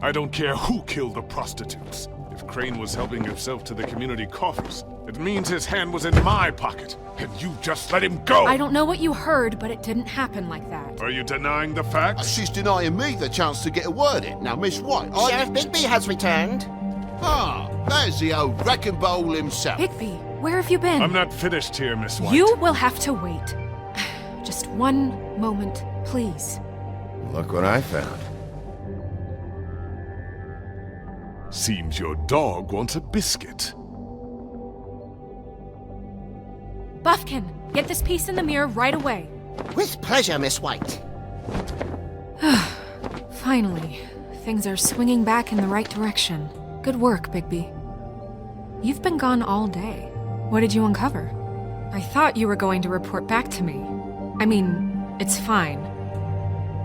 I don't care who killed the prostitutes. If Crane was helping himself to the community coffers, it means his hand was in my pocket, and you just let him go! I don't know what you heard, but it didn't happen like that. Are you denying the facts? She's denying me the chance to get a word in. Now, Miss White, Sheriff Bigby has returned. Ah, there's the old wrecking bowl himself. Bigby, where have you been? I'm not finished here, Miss White. You will have to wait. Just one moment, please. Look what I found. Seems your dog wants a biscuit. Buffkin, get this piece in the mirror right away. With pleasure, Miss White. Finally, things are swinging back in the right direction. Good work, Bigby. You've been gone all day. What did you uncover? I thought you were going to report back to me. I mean, it's fine.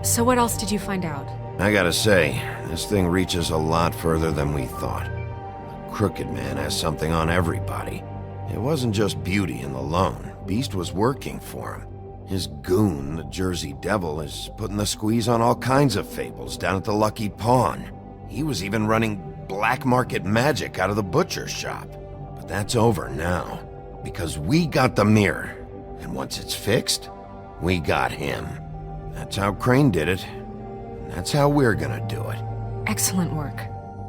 So what else did you find out? I gotta say, this thing reaches a lot further than we thought. The Crooked Man has something on everybody. It wasn't just Beauty and the Lone. Beast was working for him. His goon, the Jersey Devil, is putting the squeeze on all kinds of fables down at the Lucky Pawn. He was even running black market magic out of the butcher's shop. But that's over now, because we got the mirror. And once it's fixed, we got him. That's how Crane did it. And that's how we're gonna do it. Excellent work.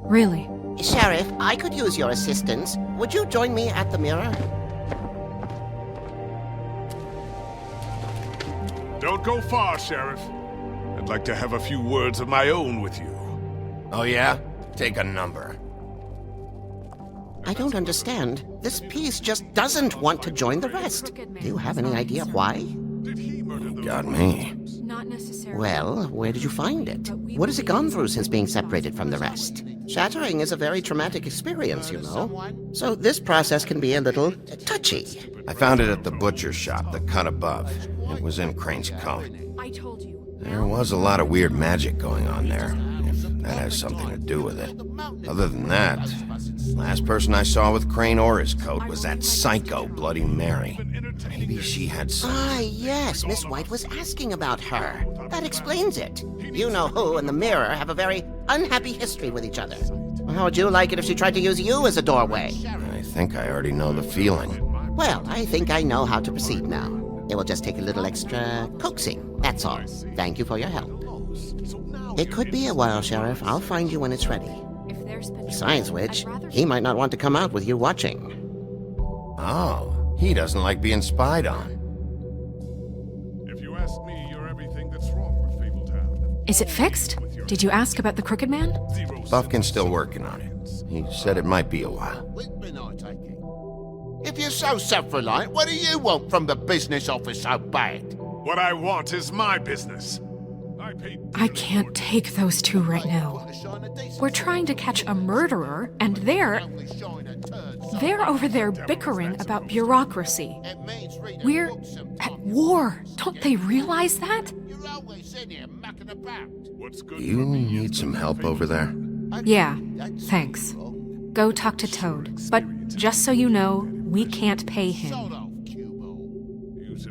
Really. Sheriff, I could use your assistance. Would you join me at the mirror? Don't go far, Sheriff. I'd like to have a few words of my own with you. Oh yeah? Take a number. I don't understand. This piece just doesn't want to join the rest. Do you have any idea why? Got me. Not necessarily. Well, where did you find it? What has it gone through since being separated from the rest? Shattering is a very traumatic experience, you know. So this process can be a little touchy. I found it at the butcher's shop, the cut above. It was in Crane's coat. I told you. There was a lot of weird magic going on there, if that has something to do with it. Other than that, last person I saw with Crane or his coat was that psycho Bloody Mary. Maybe she had some... Ah, yes, Miss White was asking about her. That explains it. You know who and the mirror have a very unhappy history with each other. How would you like it if she tried to use you as a doorway? I think I already know the feeling. Well, I think I know how to proceed now. It will just take a little extra coaxing, that's all. Thank you for your help. It could be a while, Sheriff. I'll find you when it's ready. If there's been Besides which, he might not want to come out with you watching. Oh, he doesn't like being spied on. If you ask me, you're everything that's wrong with Fabletown. Is it fixed? Did you ask about the Crooked Man? Buffkin's still working on it. He said it might be a while. If you're so self-reliant, what do you want from the business office so bad? What I want is my business. I can't take those two right now. We're trying to catch a murderer, and they're over there bickering about bureaucracy. We're at war. Don't they realize that? Do you need some help over there? Yeah, thanks. Go talk to Toad. But just so you know, we can't pay him.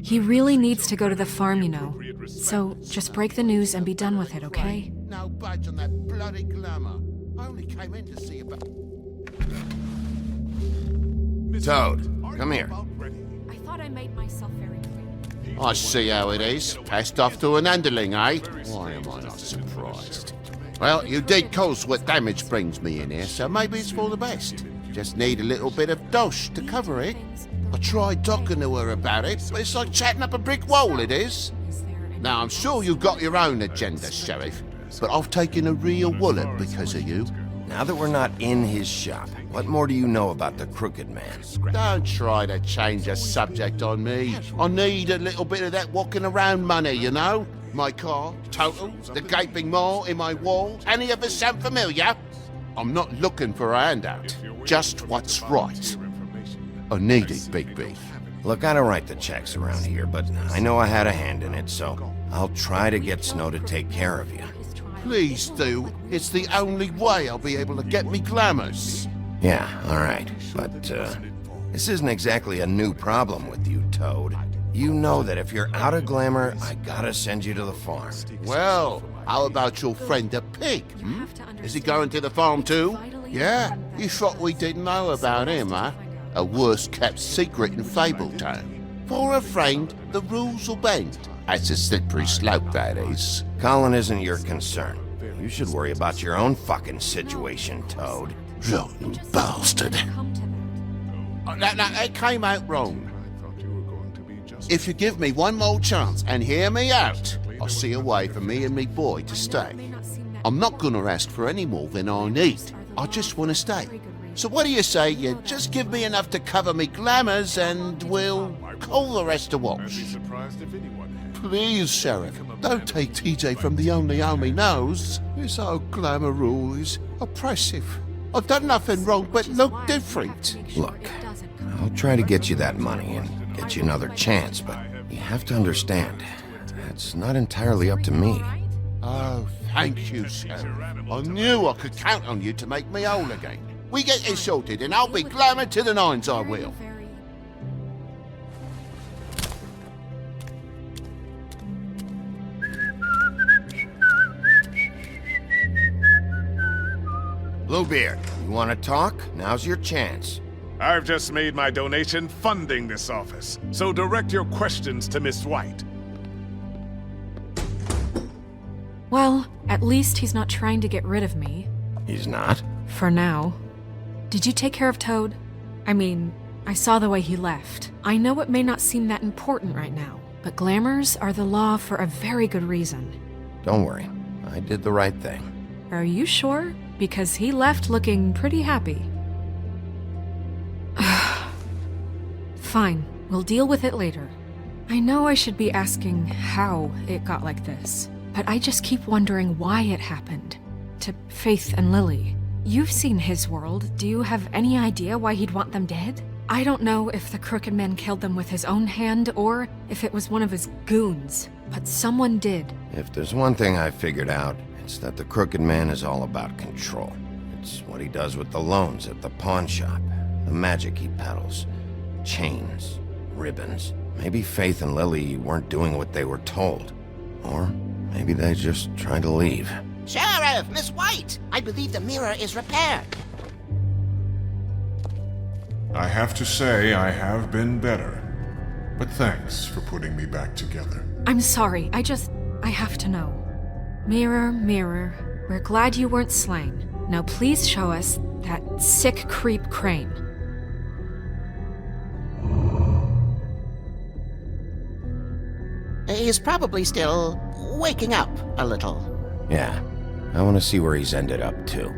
He really needs to go to the farm, you know. So just break the news and be done with it, okay? No budge on that bloody glamour. I only came in to see about... Toad, come here. I thought I made myself very clear. I see how it is. Passed off to an underling, eh? Why am I not surprised? Well, you did cause what damage brings me in here, so maybe it's for the best. Just need a little bit of dosh to cover it. I tried talking to her about it, but it's like chatting up a brick wall, it is. Now, I'm sure you've got your own agenda, Sheriff, but I've taken a real wallet because of you. Now that we're not in his shop, what more do you know about the Crooked Man? Don't try to change the subject on me. I need a little bit of that walking around money, you know? My car, total, the gaping maw in my wall. Any of us sound familiar? I'm not looking for a handout, just what's right. I need it, Big B. Look, I don't write the checks around here, but I know I had a hand in it, so I'll try to get Snow to take care of you. Please do. It's the only way I'll be able to get me glamours. Yeah, all right. But, this isn't exactly a new problem with you, Toad. You know that if you're out of glamour, I gotta send you to the farm. Well, How about your friend the pig? Is he going to the farm too? Yeah? You thought we didn't know about him, huh? A worst-kept secret in Fabletown. For a friend, the rules will bend. That's a slippery slope, that is. Colin isn't your concern. You should worry about your own fucking situation, Toad. Rotten bastard. That came out wrong. If you give me one more chance and hear me out, I'll see a way for me and me boy to stay. I'm not gonna ask for any more than I need. I just want to stay. So what do you say you just give me enough to cover me glamours and we'll call the rest a wash? Please, Sheriff, don't take TJ from the only home he knows. This old glamour rule is oppressive. I've done nothing wrong but look different. Look, I'll try to get you that money and get you another chance, but you have to understand, it's not entirely up to me. Oh, thank you, Sheriff. I knew I could count on you to make me whole again. We get this sorted and I'll be glamour to the nines, I will. Bluebeard, you want to talk? Now's your chance. I've just made my donation funding this office, so direct your questions to Miss White. Well, at least he's not trying to get rid of me. He's not? For now. Did you take care of Toad? I mean, I saw the way he left. I know it may not seem that important right now, but glamours are the law for a very good reason. Don't worry, I did the right thing. Are you sure? Because he left looking pretty happy. Fine, we'll deal with it later. I know I should be asking how it got like this, but I just keep wondering why it happened. To Faith and Lily. You've seen his world. Do you have any idea why he'd want them dead? I don't know if the Crooked Man killed them with his own hand or if it was one of his goons, but someone did. If there's one thing I figured out, it's that the Crooked Man is all about control. It's what he does with the loans at the pawn shop, the magic he peddles, chains, ribbons. Maybe Faith and Lily weren't doing what they were told. Or maybe they just tried to leave. Sheriff, Miss White! I believe the mirror is repaired. I have to say I have been better. But thanks for putting me back together. I'm sorry, I have to know. Mirror, mirror, we're glad you weren't slain. Now please show us that sick creep Crane. He's probably still waking up a little. Yeah, I want to see where he's ended up, too.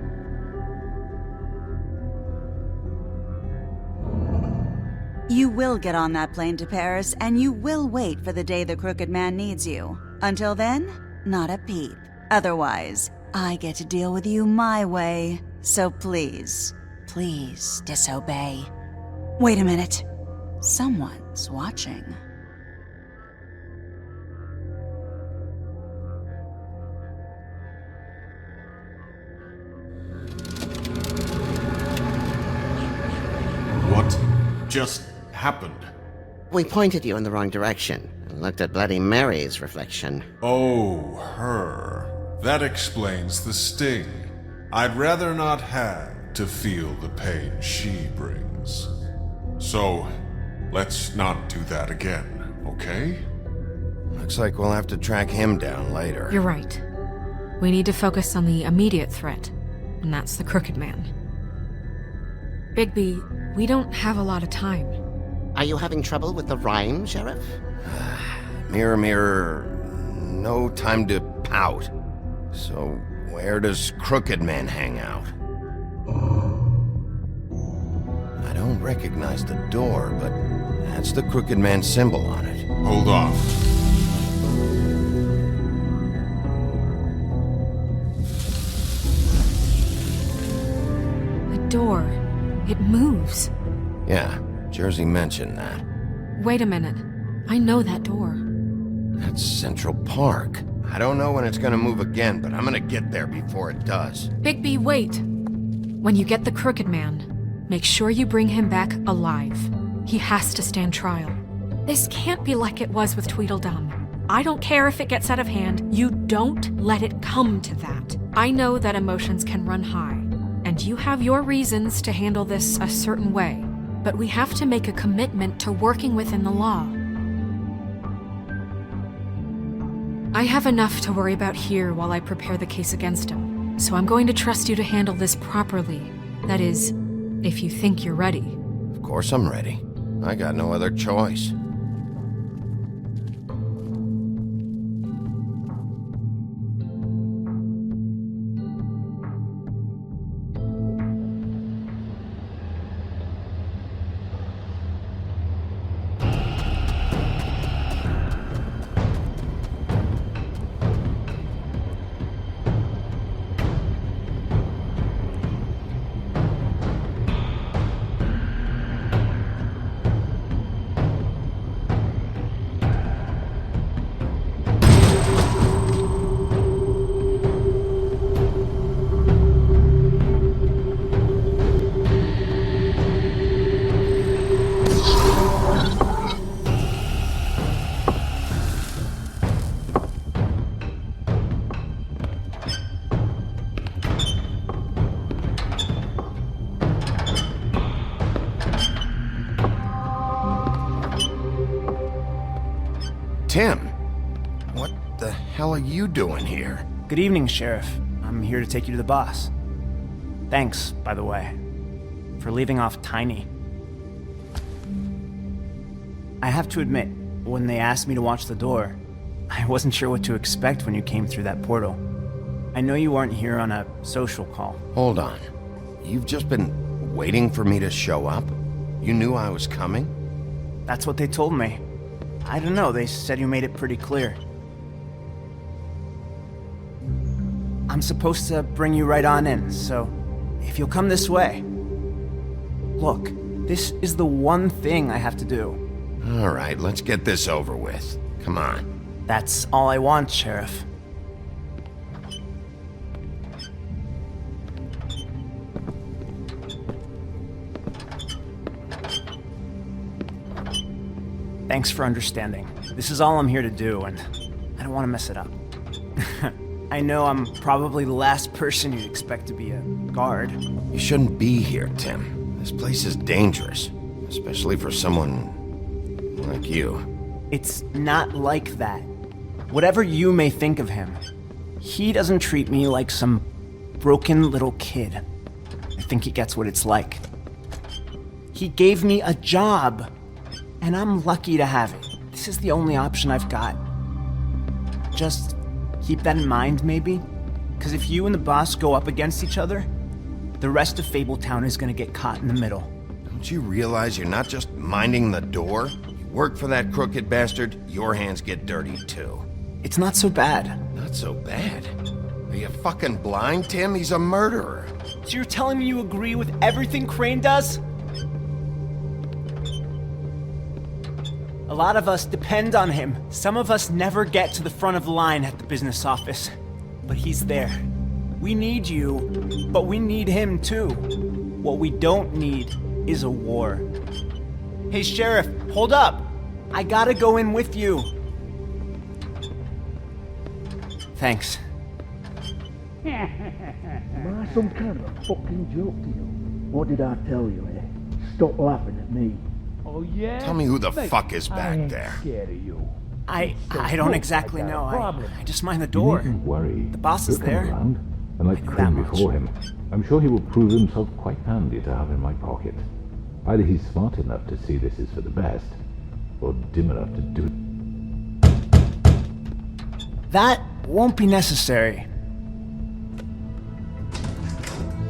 You will get on that plane to Paris, and you will wait for the day the Crooked Man needs you. Until then, not a peep. Otherwise, I get to deal with you my way. So please, please disobey. Wait a minute. Someone's watching. What just happened? We pointed you in the wrong direction and looked at Bloody Mary's reflection. Oh, her. That explains the sting. I'd rather not have to feel the pain she brings. So, let's not do that again, okay? Looks like we'll have to track him down later. You're right. We need to focus on the immediate threat, and that's the Crooked Man. Bigby, we don't have a lot of time. Are you having trouble with the rhyme, Sheriff? Mirror, mirror, no time to pout. So, where does Crooked Man hang out? I don't recognize the door, but that's the Crooked Man symbol on it. Hold on. The door. It moves. Yeah, Jersey mentioned that. Wait a minute. I know that door. That's Central Park. I don't know when it's gonna move again, but I'm gonna get there before it does. Bigby, wait! When you get the Crooked Man, make sure you bring him back alive. He has to stand trial. This can't be like it was with Tweedledum. I don't care if it gets out of hand. You don't let it come to that. I know that emotions can run high, and you have your reasons to handle this a certain way, but we have to make a commitment to working within the law. I have enough to worry about here while I prepare the case against him, so I'm going to trust you to handle this properly. That is, if you think you're ready. Of course I'm ready. I got no other choice. Tim, what the hell are you doing here? Good evening, Sheriff. I'm here to take you to the boss. Thanks, by the way, for leaving off Tiny. I have to admit, when they asked me to watch the door, I wasn't sure what to expect when you came through that portal. I know you aren't here on a social call. Hold on. You've just been waiting for me to show up? You knew I was coming? That's what they told me. I don't know, they said you made it pretty clear. I'm supposed to bring you right on in, so if you'll come this way. Look, this is the one thing I have to do. All right, let's get this over with. Come on. That's all I want, Sheriff. Thanks for understanding. This is all I'm here to do, and I don't want to mess it up. I know I'm probably the last person you'd expect to be a guard. You shouldn't be here, Tim. This place is dangerous, especially for someone like you. It's not like that. Whatever you may think of him, he doesn't treat me like some broken little kid. I think he gets what it's like. He gave me a job, and I'm lucky to have it. This is the only option I've got. Just keep that in mind, maybe? Because if you and the boss go up against each other, the rest of Fabletown is gonna get caught in the middle. Don't you realize you're not just minding the door? You work for that crooked bastard, your hands get dirty too. It's not so bad. Not so bad? Are you fucking blind, Tim? He's a murderer. So you're telling me you agree with everything Crane does? A lot of us depend on him. Some of us never get to the front of the line at the business office. But he's there. We need you, but we need him too. What we don't need is a war. Hey, Sheriff, hold up! I gotta go in with you. Thanks. Am I some kind of a fucking joke to you? What did I tell you, eh? Stop laughing at me. Oh, yeah? Tell me who the fuck is back there. Scared of you. I don't exactly know. I just mind the door. You needn't worry. The boss is He'll come there. around, and like Crane before him, I'm sure he will prove himself quite handy to have in my pocket. Either he's smart enough to see this is for the best, or dim enough to do it. That won't be necessary.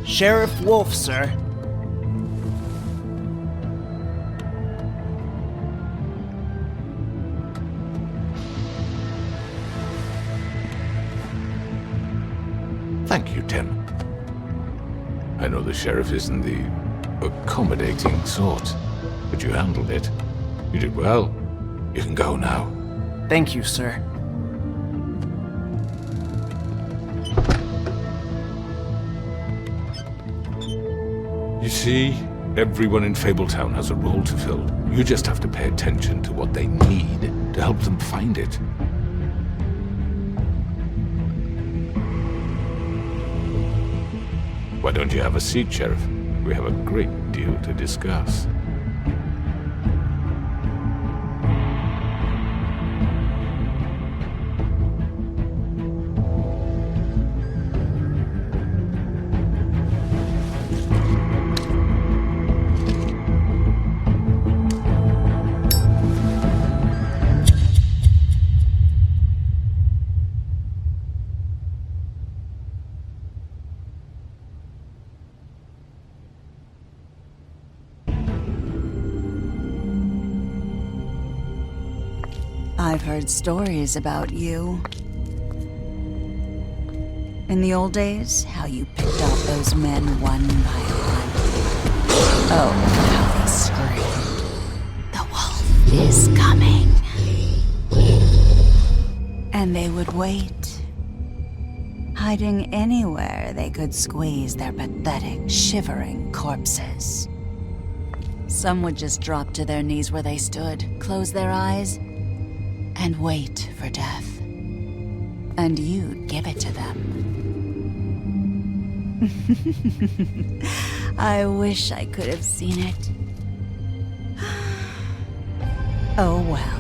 Sheriff Wolf, sir. Thank you, Tim. I know the sheriff isn't the accommodating sort, but you handled it. You did well. You can go now. Thank you, sir. You see, everyone in Fabletown has a role to fill. You just have to pay attention to what they need to help them find it. Why don't you have a seat, Sheriff? We have a great deal to discuss. I've heard stories about you. In the old days, how you picked off those men one by one. Oh, how they screamed. The wolf is coming. And they would wait, hiding anywhere they could squeeze their pathetic, shivering corpses. Some would just drop to their knees where they stood, close their eyes, and wait for death. And you'd give it to them. I wish I could have seen it. Oh well.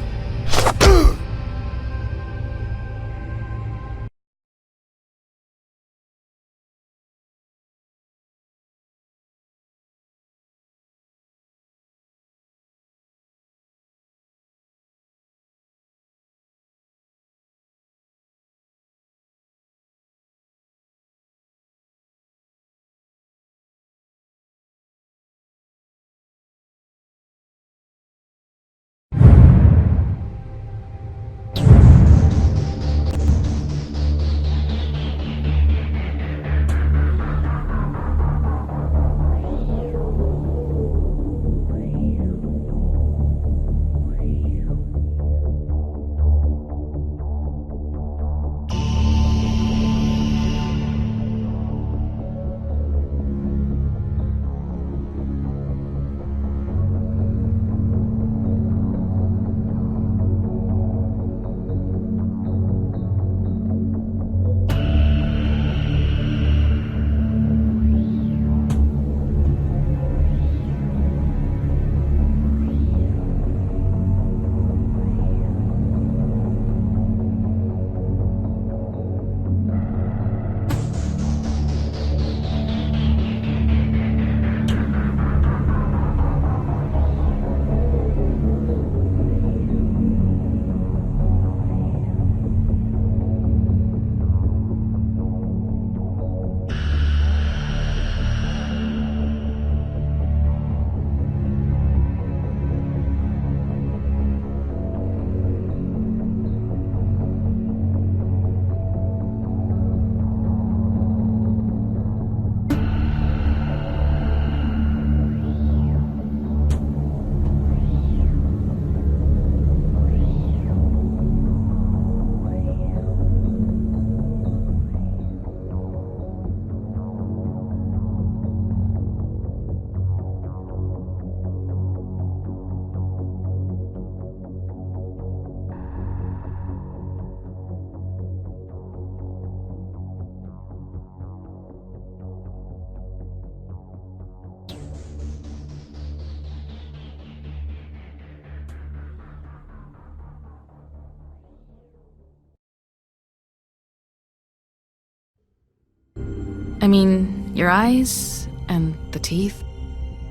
I mean, your eyes and the teeth.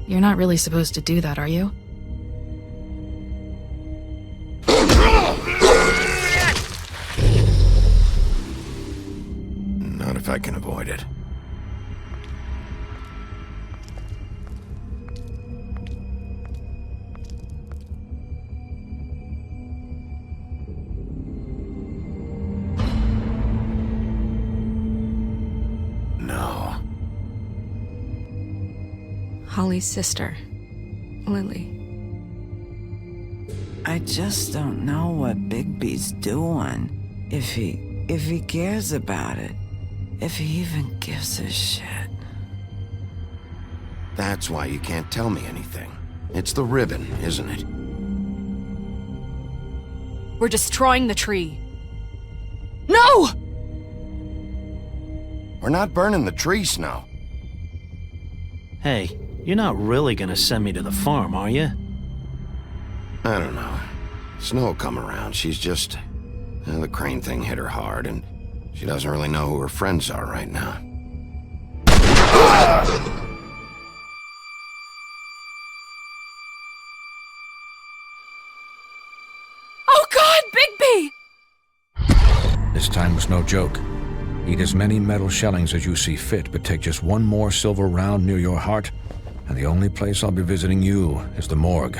You're not really supposed to do that, are you? Not if I can avoid it. Holly's sister, Lily. I just don't know what Bigby's doing. If he cares about it. If he even gives a shit. That's why you can't tell me anything. It's the ribbon, isn't it? We're destroying the tree. No! We're not burning the tree, Snow. Hey, you're not really gonna send me to the farm, are you? I don't know. Snow will come around. She's just... the Crane thing hit her hard, and she doesn't really know who her friends are right now. Oh God, Bigby! This time was no joke. Eat as many metal shellings as you see fit, but take just one more silver round near your heart, and the only place I'll be visiting you is the morgue.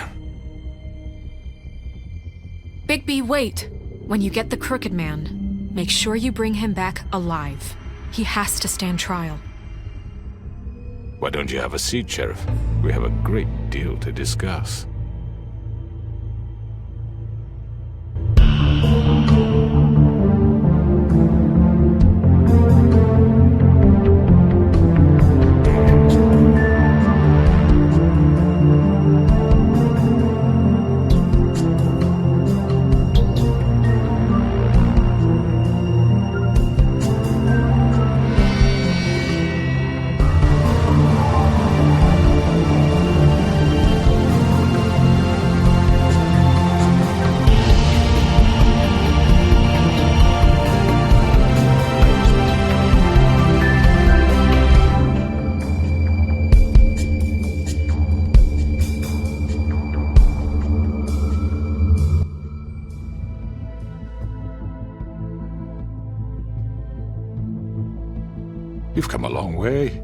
Bigby, wait. When you get the Crooked Man, make sure you bring him back alive. He has to stand trial. Why don't you have a seat, Sheriff? We have a great deal to discuss. You've come a long way.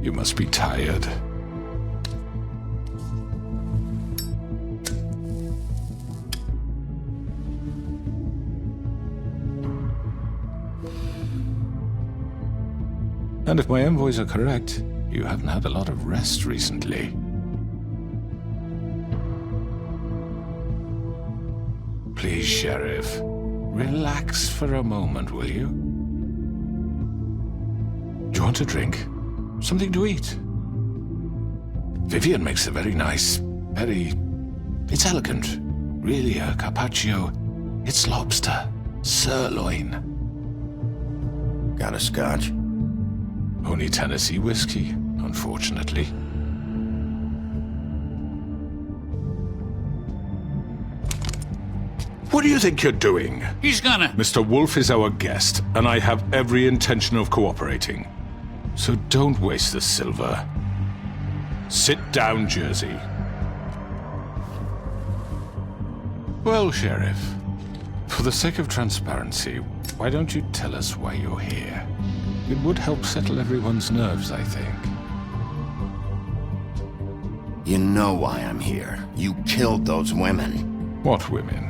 You must be tired. And if my envoys are correct, you haven't had a lot of rest recently. Please, Sheriff. Relax for a moment, will you? Do you want a drink? Something to eat? Vivian makes a very nice, it's elegant. Really a carpaccio. It's lobster. Sirloin. Got a scotch? Only Tennessee whiskey, unfortunately. What do you think you're doing? He's gonna... Mr. Wolf is our guest, and I have every intention of cooperating. So don't waste the silver. Sit down, Jersey. Well, Sheriff, for the sake of transparency, why don't you tell us why you're here? It would help settle everyone's nerves, I think. You know why I'm here. You killed those women. What women?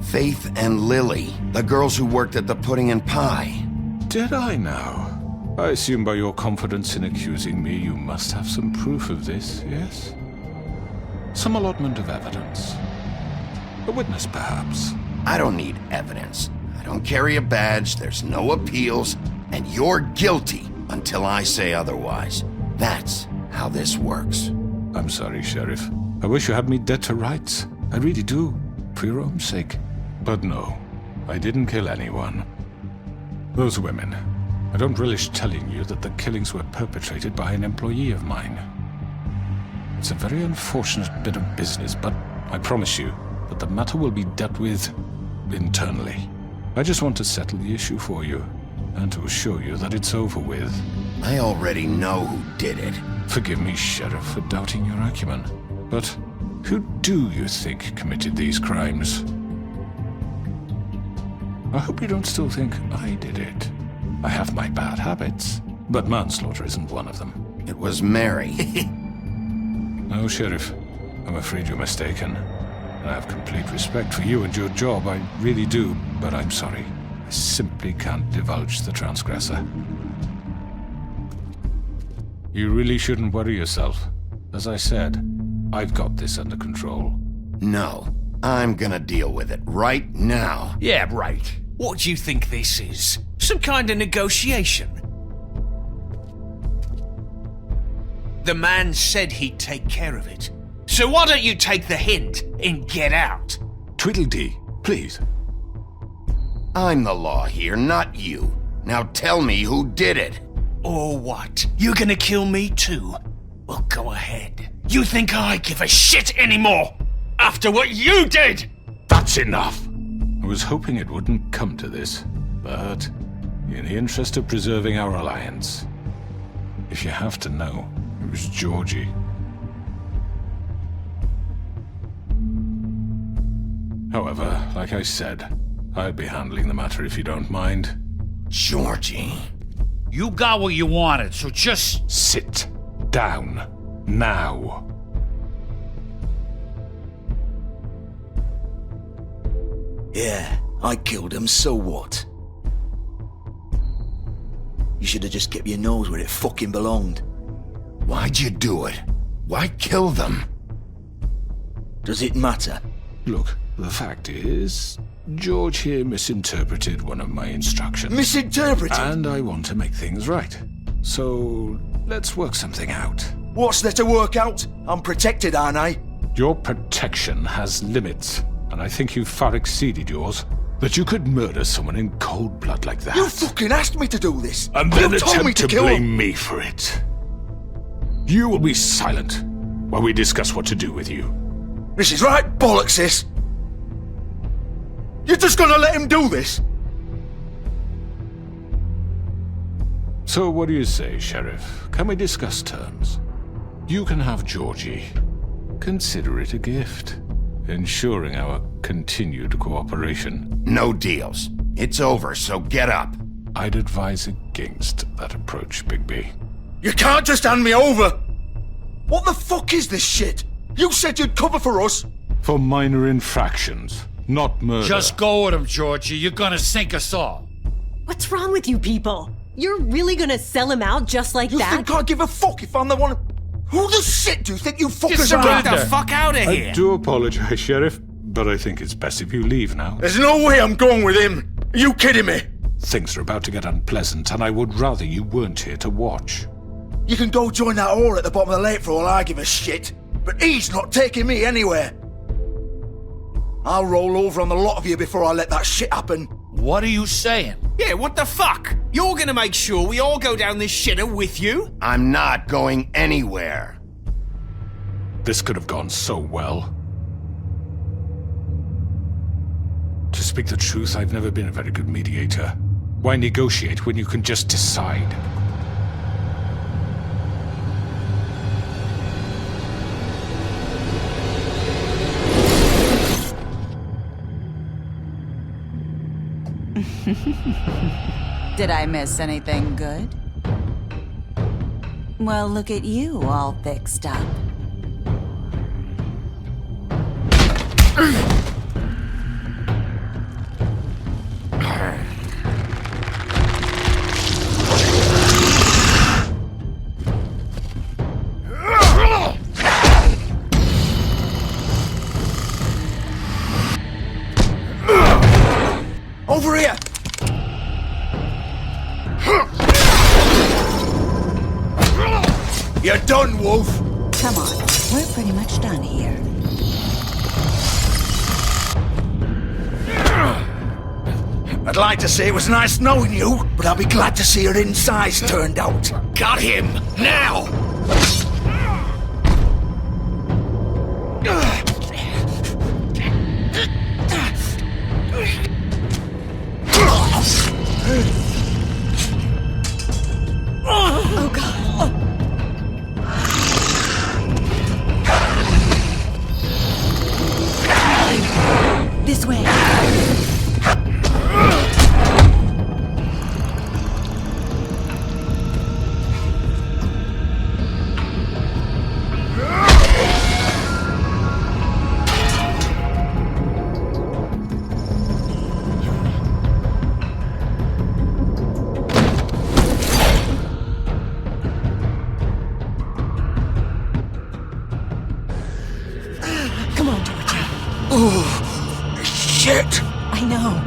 Faith and Lily, the girls who worked at the Pudding and Pie. Did I now? I assume by your confidence in accusing me, you must have some proof of this, yes? Some allotment of evidence. A witness, perhaps? I don't need evidence. I don't carry a badge, there's no appeals, and you're guilty until I say otherwise. That's how this works. I'm sorry, Sheriff. I wish you had me dead to rights. I really do, for your own sake. But no, I didn't kill anyone. Those women, I don't relish telling you that the killings were perpetrated by an employee of mine. It's a very unfortunate bit of business, but I promise you that the matter will be dealt with internally. I just want to settle the issue for you, and to assure you that it's over with. I already know who did it. Forgive me, Sheriff, for doubting your acumen, but who do you think committed these crimes? I hope you don't still think I did it. I have my bad habits, but manslaughter isn't one of them. It was Mary. No, Sheriff. I'm afraid you're mistaken. I have complete respect for you and your job, I really do, but I'm sorry. I simply can't divulge the transgressor. You really shouldn't worry yourself. As I said, I've got this under control. No, I'm gonna deal with it right now. Yeah, right. What do you think this is? Some kind of negotiation? The man said he'd take care of it. So why don't you take the hint and get out? Tweedledee, please. I'm the law here, not you. Now tell me who did it. Or what? You gonna kill me too? Well, go ahead. You think I give a shit anymore? After what you did? That's enough! I was hoping it wouldn't come to this, but in the interest of preserving our alliance, if you have to know, it was Georgie. However, like I said, I'll be handling the matter if you don't mind. Georgie. You got what you wanted, so just... Sit down. Now. Yeah, I killed him, so what? You should have just kept your nose where it fucking belonged. Why'd you do it? Why kill them? Does it matter? Look, the fact is, George here misinterpreted one of my instructions. Misinterpreted? And I want to make things right. So, let's work something out. What's there to work out? I'm protected, aren't I? Your protection has limits, and I think you've far exceeded yours. That you could murder someone in cold blood like that. You fucking asked me to do this! And then you told me attempt to kill blame him. me for it. You will be silent while we discuss what to do with you. This is right bollocks, sis! You're just gonna let him do this? So what do you say, Sheriff? Can we discuss terms? You can have Georgie. Consider it a gift, ensuring our continued cooperation. No deals. It's over, so get up. I'd advise against that approach, Bigby. You can't just hand me over! What the fuck is this shit? You said you'd cover for us! For minor infractions, not murder. Just go with him, Georgie. You're gonna sink us all. What's wrong with you people? You're really gonna sell him out just like that? You think I give a fuck if I'm the one... Who the shit do you think you fuckers are? Get the fuck out of here! I do apologize, Sheriff, but I think it's best if you leave now. There's no way I'm going with him! Are you kidding me? Things are about to get unpleasant, and I would rather you weren't here to watch. You can go join that whore at the bottom of the lake for all I give a shit, but he's not taking me anywhere. I'll roll over on the lot of you before I let that shit happen. What are you saying? Yeah, what the fuck? You're gonna make sure we all go down this shitter with you? I'm not going anywhere. This could have gone so well. To speak the truth, I've never been a very good mediator. Why negotiate when you can just decide? Did I miss anything good? Well, look at you, all fixed up. Over here! You're done, Wolf! Come on, we're pretty much done here. I'd like to say it was nice knowing you, but I'll be glad to see your insides turned out. Got him! Now! Oh, God. This way. Come on, Georgie. Oh, shit! I know.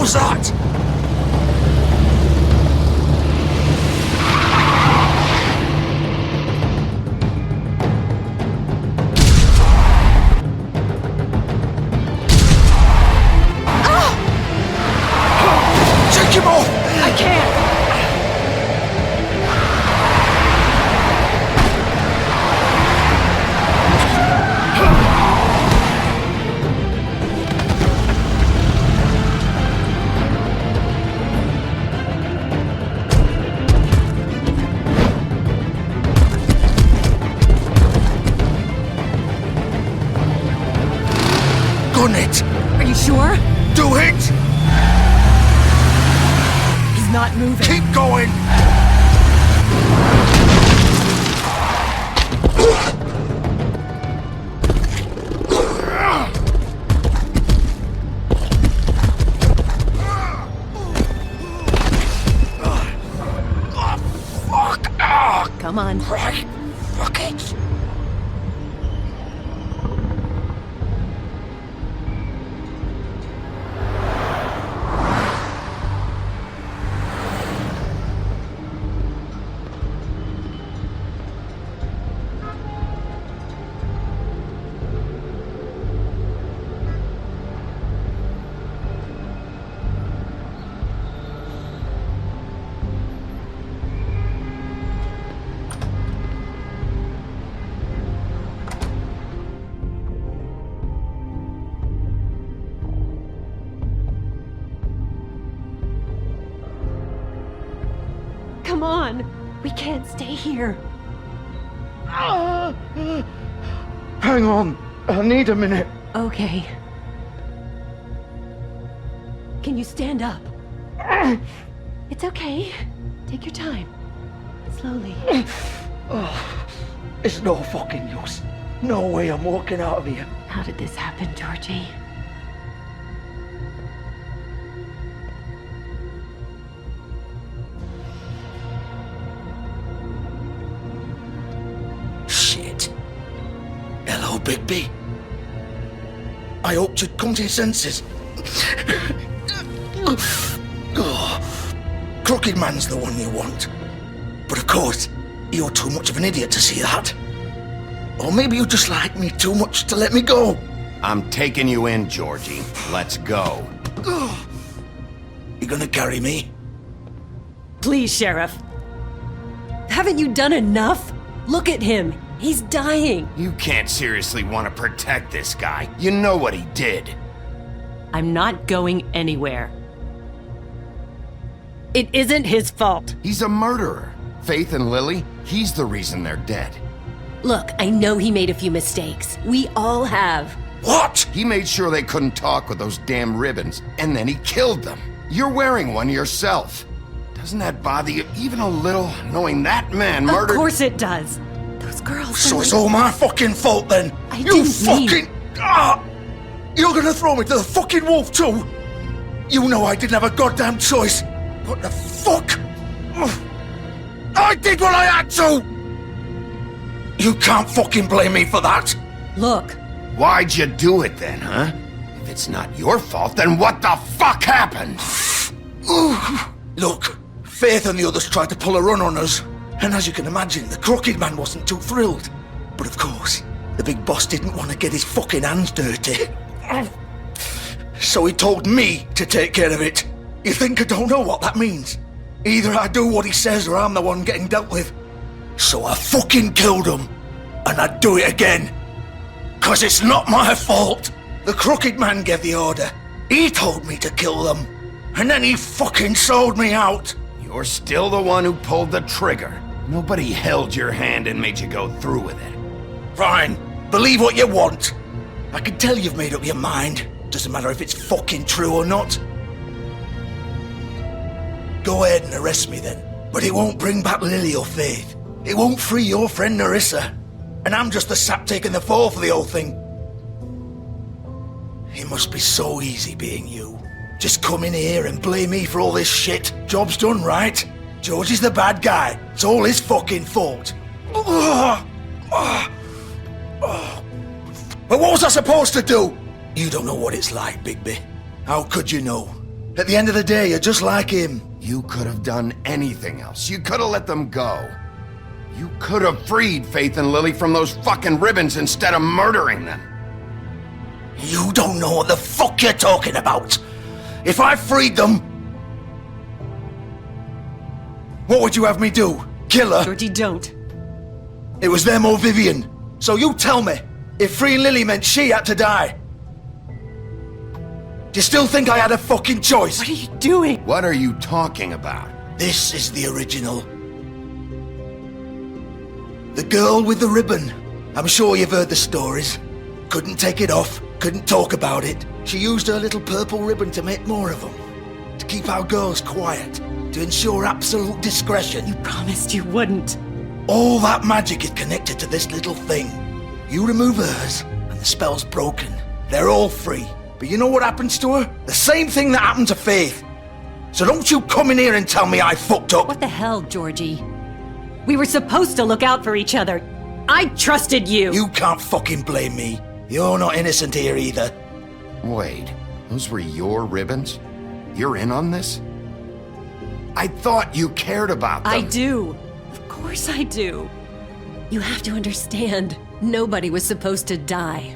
was that? Take him off! I can't! Gun it! Are you sure? Do it! He's not moving. Keep going! Come on. Right. Fuck it. Come on. We can't stay here. Hang on. I need a minute. Okay. Can you stand up? It's okay. Take your time. Slowly. It's no fucking use. No way I'm walking out of here. How did this happen, Georgie? Shit. Hello, Bigby. I hoped you'd come to your senses. Crooked Man's the one you want. But of course, you're too much of an idiot to see that. Or maybe you just like me too much to let me go. I'm taking you in, Georgie. Let's go. You gonna carry me? Please, Sheriff. Haven't you done enough? Look at him. He's dying. You can't seriously want to protect this guy. You know what he did. I'm not going anywhere. It isn't his fault. He's a murderer. Faith and Lily, he's the reason they're dead. Look, I know he made a few mistakes. We all have. What? He made sure they couldn't talk with those damn ribbons, and then he killed them. You're wearing one yourself. Doesn't that bother you even a little, knowing that man murdered— Of course it does. Those girls— So it's all my fucking fault then? You fucking— You're gonna throw me to the fucking wolf too? You know I didn't have a goddamn choice. What the fuck? I did what I had to! You can't fucking blame me for that. Look. Why'd you do it then, huh? If it's not your fault, then what the fuck happened? Look, Faith and the others tried to pull a run on us. And as you can imagine, the Crooked Man wasn't too thrilled. But of course, the big boss didn't want to get his fucking hands dirty. So he told me to take care of it. You think I don't know what that means? Either I do what he says or I'm the one getting dealt with. So I fucking killed him. And I'd do it again. 'Cause it's not my fault. The Crooked Man gave the order. He told me to kill them. And then he fucking sold me out. You're still the one who pulled the trigger. Nobody held your hand and made you go through with it. Fine. Believe what you want. I can tell you've made up your mind. Doesn't matter if it's fucking true or not. Go ahead and arrest me then. But it won't bring back Lily or Faith. It won't free your friend Nerissa. And I'm just the sap taking the fall for the whole thing. It must be so easy being you. Just come in here and blame me for all this shit. Job's done, right? George is the bad guy. It's all his fucking fault. But what was I supposed to do? You don't know what it's like, Bigby. How could you know? At the end of the day, you're just like him. You could have done anything else. You could have let them go. You could have freed Faith and Lily from those fucking ribbons instead of murdering them. You don't know what the fuck you're talking about. If I freed them, what would you have me do? Kill her? Georgie, don't. It was them or Vivian. So you tell me, if freeing Lily meant she had to die, do you still think I had a fucking choice? What are you doing? What are you talking about? This is the original. The girl with the ribbon. I'm sure you've heard the stories. Couldn't take it off, couldn't talk about it. She used her little purple ribbon to make more of them. To keep our girls quiet. To ensure absolute discretion. You promised you wouldn't. All that magic is connected to this little thing. You remove hers, and the spell's broken. They're all free. But you know what happens to her? The same thing that happened to Faith. So don't you come in here and tell me I fucked up. What the hell, Georgie? We were supposed to look out for each other. I trusted you. You can't fucking blame me. You're not innocent here either. Wait, those were your ribbons? You're in on this? I thought you cared about them. I do. Of course I do. You have to understand, nobody was supposed to die.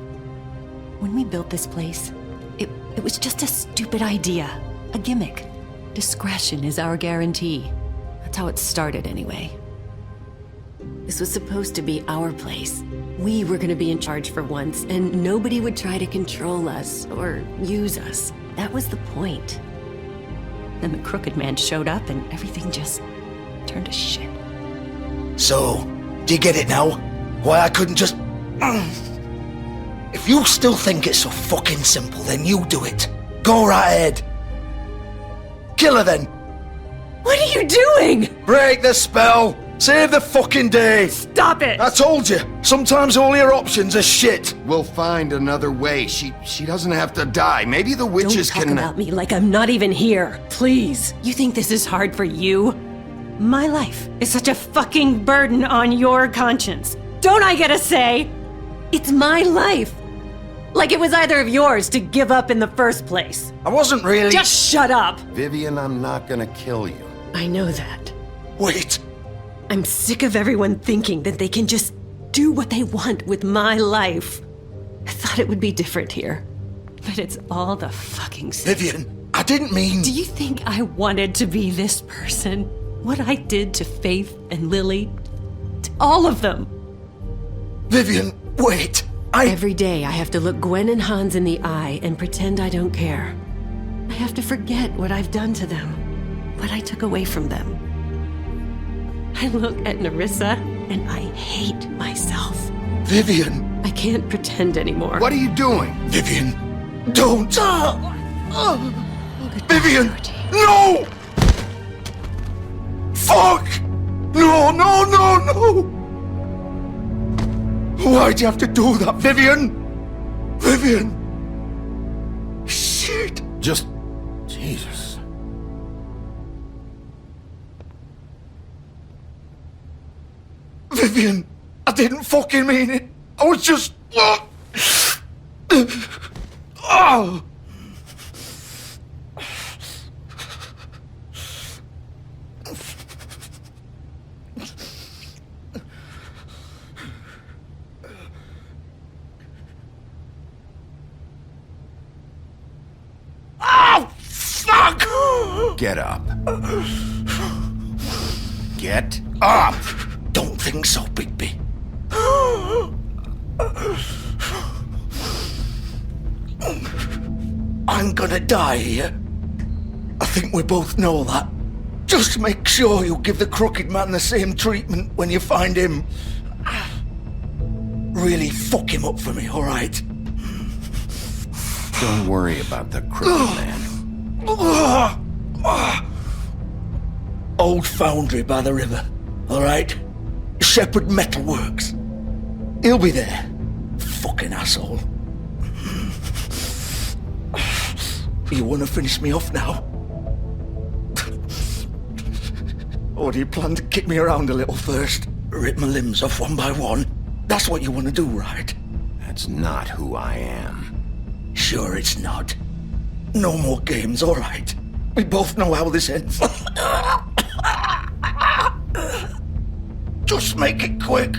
When we built this place, it was just a stupid idea. A gimmick. Discretion is our guarantee. That's how it started anyway. This was supposed to be our place. We were gonna be in charge for once, and nobody would try to control us or use us. That was the point. Then the crooked man showed up and everything just turned to shit. So, do you get it now? Why I couldn't just... If you still think it's so fucking simple, then you do it. Go right ahead. Kill her then. What are you doing? Break the spell. Save the fucking day. Stop it. I told you. Sometimes all your options are shit. We'll find another way. She doesn't have to die. Maybe the witches Don't talk about me like I'm not even here. Please. You think this is hard for you? My life is such a fucking burden on your conscience. Don't I get a say? It's my life. Like it was either of yours to give up in the first place. I wasn't really... Just shut up. Vivian, I'm not gonna kill you. I know that. Wait. I'm sick of everyone thinking that they can just do what they want with my life. I thought it would be different here. But it's all the fucking same. Vivian, I didn't mean... Do you think I wanted to be this person? What I did to Faith and Lily? To all of them? Vivian, wait. Every day I have to look Gwen and Hans in the eye and pretend I don't care. I have to forget what I've done to them. What I took away from them. I look at Nerissa and I hate myself. Vivian! I can't pretend anymore. What are you doing? Vivian, don't! Vivian! No! Fuck! No, no, no, no! Why'd you have to do that, Vivian? Vivian! Shit! Just... Jesus. Vivian, I didn't fucking mean it. I was just... Oh! Fuck! Get up. Get up! Don't think so, Bigby. I'm gonna die here. I think we both know that. Just make sure you give the crooked man the same treatment when you find him. Really fuck him up for me, alright? Don't worry about the crooked man. Old foundry by the river, alright? Shepherd Metalworks. He'll be there. Fucking asshole. You wanna finish me off now? Or do you plan to kick me around a little first? Rip my limbs off one by one? That's what you wanna do, right? That's not who I am. Sure it's not. No more games, alright? We both know how this ends. Just make it quick.